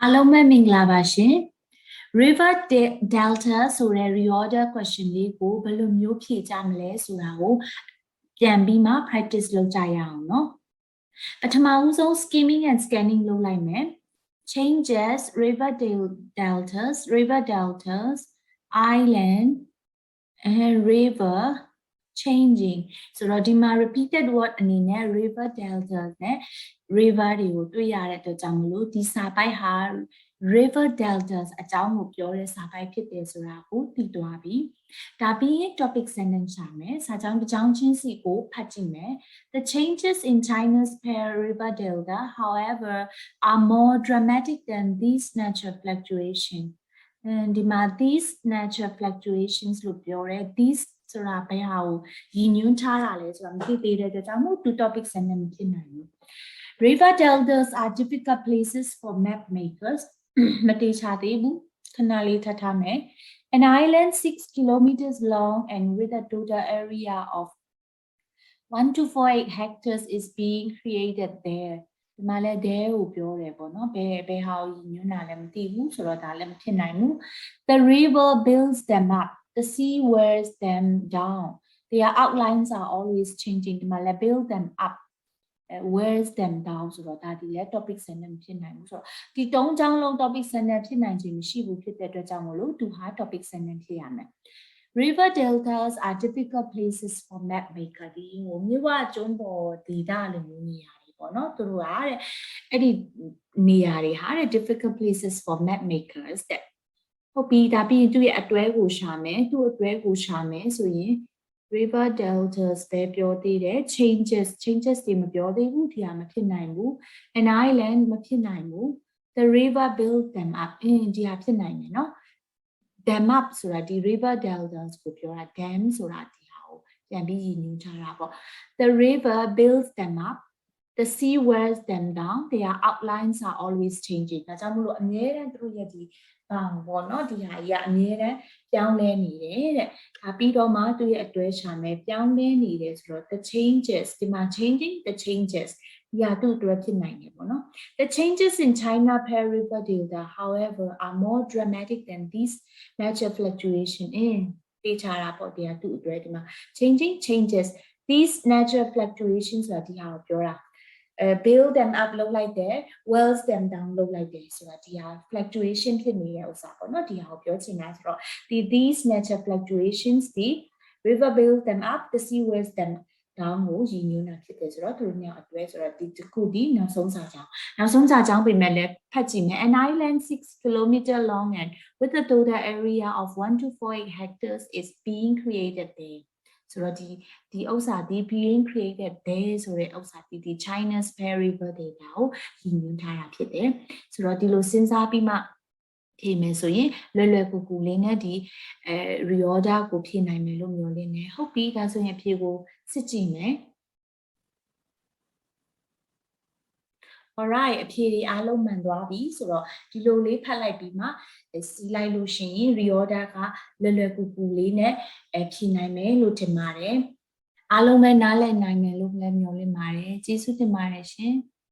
အားလုံးပဲမင်္ဂလာပါရှင် river delta ဆိုတဲ့ reorder question လေးကိုဘယ်လိုမျိုးဖြေကြမလဲဆိုတာကိုပြန်ပြီးမှ practice လုပ်ကြရအောင်เนาะပထမဦးဆုံး skimming and scanning လုပ်လိုက်မယ် changes river deltas island and river changing ဆိုတော့ဒီမှာ repeated word အနေနဲ့ river deltas နဲ့ river တွေကိုတွေ့ရတဲ့အတွက်ကြောင့်မလို့ဒီစာပိုက်ဟာ river deltas အကြောင်းကိုပြောတဲ့စာပိုက်ဖြစ်တယ်ဆိုတာကိုသိသွားပြီဒါပြီးရင် topic sentence ရှာမယ်စာကြောင်းတစ်ကြောင်းချင်းစီကိုဖတ်ကြည့်မယ် The changes in China's river delta however are more dramatic than these natural fluctuations and ဒီမှာ these natural fluctuations လို့ပြောရဲ these ဆိုတာဘယ်ဟာကိုရည်ညွှန်းထားတာလဲဆိုတာမသိသေးတဲ့အတွက်ကြောင့်မို့ two topic sentence မဖြစ်နိုင်ဘူး River deltas are difficult places for map makers မတေချာသေးဘူးခဏလေးထပ်ထားမယ် An island 6 kilometers long and with a total area of 1248 hectares is being created there ဒီမှာလည်း there ကိုပြောတယ်ပေါ့နော်ဘယ်ဟာကိုညွှန်းတာလဲမသိဘူးဆိုတော့ဒါလည်းမဖြစ်နိုင်ဘူး The river builds them up the sea wears them down their outlines are always changing ဒီမှာလည်း build them up wears them down ဆိုတော့ဒါဒီလည်း topic sentence ဖြစ်နိုင်ဘူးဆိုတော့ဒီ၃ကြောင်းလုံး topic sentence ဖြစ်နိုင်ခြင်းမရှိဘူးဖြစ်တဲ့အတွက်ကြောင့်မလို့သူဟာ topic sentence ဖြစ်ရမယ် River deltas are difficult places for map maker ဒီဟိုမြစ်ဝကျွန်းပေါ်ဒေသလိုမျိုးနေရာတွေပေါ့နော်သူတို့ကတဲ့အဲ့ဒီနေရာတွေဟာတဲ့ difficult places for map makers တဲ့ဟုတ်ပြီဒါပြီးရင်သူ့ရဲ့အတွဲကိုရှာမယ်သူ့အတွဲကိုရှာမယ်ဆိုရင် river deltas ပဲပြောသေးတယ် changes တွေမပြောသေးဘူးဒီဟာမဖြစ်နိုင်ဘူး an island မဖြစ်နိုင်ဘူး the river build them up ဒီဟာဖြစ်နိုင်တယ်เนาะ dam up ဆိုတာဒီ river deltas ကိုပြောတာ dam ဆိုတာဒီဟာကိုပြန်ပြီးရည်ညွှန်းထားတာပေါ့ the river builds them up the sea wears them down their outlines are always changing ဒါကြောင့်မလို့အမြဲတမ်းသူတို့ရဲ့ဒီပေါ့နော်ဒီဟာကြီးကအမြဲတမ်းပြောင်းလဲနေတယ်တဲ့ဒါပြီးတော့မှသူရဲ့အတွဲရှာမယ်ပြောင်းလဲနေတယ်ဆိုတော့ the changes ဒီမှာ changing the changes ဒီဟာသူ့အတွက်ဖြစ်နိုင်တယ်ပေါ့နော် the changes in China river delta however are more dramatic than these natural fluctuation in ပေးချတာပေါ့ဒီဟာသူ့အတွက်ဒီမှာ changing changes these natural fluctuations ဆိုတာဒီဟာကိုပြောတာbuild them up လုပ်လိုက်တယ် wells them down လုပ်လိုက်တယ်ဆိုတာဒီဟာ fluctuation ဖြစ်နေတဲ့ဥစ္စာပေါ့နော်ဒီဟာကိုပြောချင်တာဆိုတော့ဒီ these natural fluctuations ဒီ river build them up the sea wears them down ကိုရည်ညွှန်းတာဖြစ်တယ်ဆိုတော့သူတို့ညအတွဲဆိုတော့ဒီတစ်ခုဒီနောက်ဆုံးစာကြောင်းပြင်မဲ့လည်းဖတ်ကြည့်မယ် an island 6 kilometer long and with a total area of 1248 hectares is being created thereဆိုတော့ဒီဥစ္စာဒီ being created there ဆိုတဲ့ဥစ္စာဒီ China's river data ကိုရည်ညွှန်းထားတာဖြစ်တယ်ဆိုတော့ဒီလိုစဉ်းစားပြီးမှဖြေမယ်ဆိုရင်လွယ်ကူကူလေးနဲ့ဒီreorder ကိုဖြေနိုင်မယ်လို့မျှော်လင့်နေဟုတ်ပြီဒါဆိုရင်ဖြေကိုစစ်ကြည့်မယ် alright အဖြေတွေအားလုံးမှန်သွားပြီဆိုတော့ဒီလိုလေးဖတ်လိုက်ပြီးမှစီးလိုက်လို့ရှိရင် reorder ကလွယ်ကူကူလေးနဲ့ဖြေနိုင်မယ်လို့ထင်ပါတယ်အားလုံးပဲနားလည်နိုင်မယ်လို့လည်းမျှော်လင့်ပါတယ်ကျေးဇူးတင်ပါတယ်ရှင်